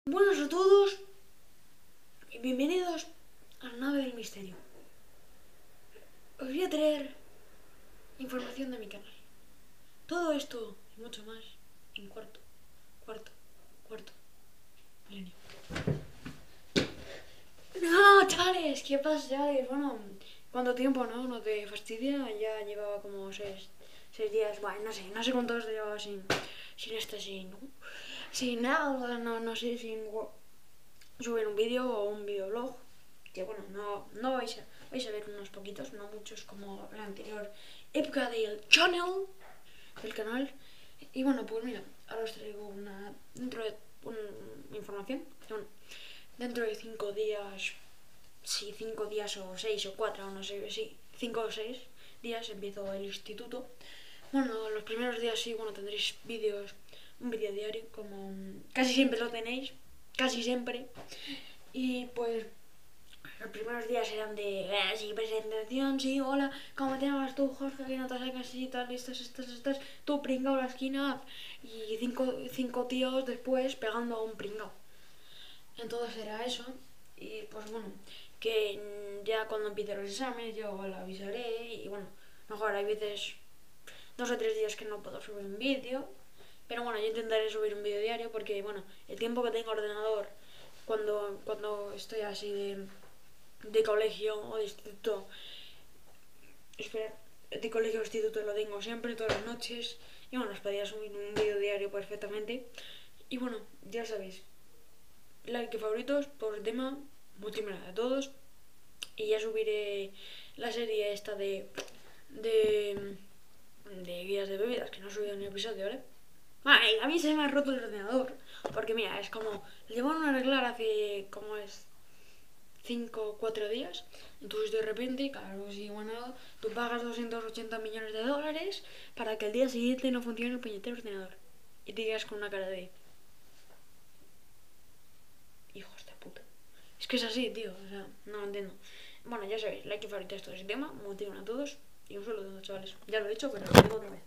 Buenas a todos y bienvenidos a la nave del misterio. Os voy a traer información de mi canal. Todo esto y mucho más en cuarto milenio. No, chavales, ¿qué pasa, chavales? Bueno, ¿cuánto tiempo, no? ¿No te fastidia? Ya llevaba como seis días, bueno, no sé cuántos llevaba sin nada, no sé, sin subir un vídeo o un videoblog. Que bueno, no vais a ver unos poquitos, no muchos como la anterior época del canal. Y bueno, pues mira, ahora os traigo una información. Bueno, dentro de 5 días, sí, 5 días o 6 o 4, no sé, sí, 5 o 6 días empiezo el instituto. Bueno, los primeros días sí, bueno, tendréis un vídeo diario, como casi siempre lo tenéis, casi siempre. Y pues los primeros días eran de sí, presentación, sí, hola, ¿cómo te llamas tú, Jorge? ¿Qué notas sacas? Sí, tal, estas, tú pringao la esquina. Y cinco tíos después pegando a un pringao. Entonces era eso. Y pues bueno, que ya cuando empiecen los exámenes yo la avisaré. Y bueno, mejor hay veces 2 o 3 días que no puedo subir un vídeo. Pero bueno, yo intentaré subir un vídeo diario porque bueno, el tiempo que tengo ordenador cuando estoy así de colegio o de instituto, de colegio o instituto lo tengo siempre, todas las noches. Y bueno, os podría subir un vídeo diario perfectamente. Y bueno, ya sabéis, like y favoritos por el tema, muchísimas gracias a todos. Y ya subiré la serie esta de, de guías de bebidas, que no he subido ni episodio, ¿vale? Ay, a mí se me ha roto el ordenador. Porque mira, es como, le llevaron a arreglar hace, como es, 5 o 4 días. Entonces de repente, claro, sí, bueno, tú pagas 280 millones de dólares para que el día siguiente no funcione el puñetero ordenador. Y te digas con una cara de hijos de puta. Es que es así, tío, o sea, no lo entiendo. Bueno, ya sabéis, like y favorito esto de ese tema, motivan a todos. Y un saludo, chavales. Ya lo he hecho, pero lo digo otra vez.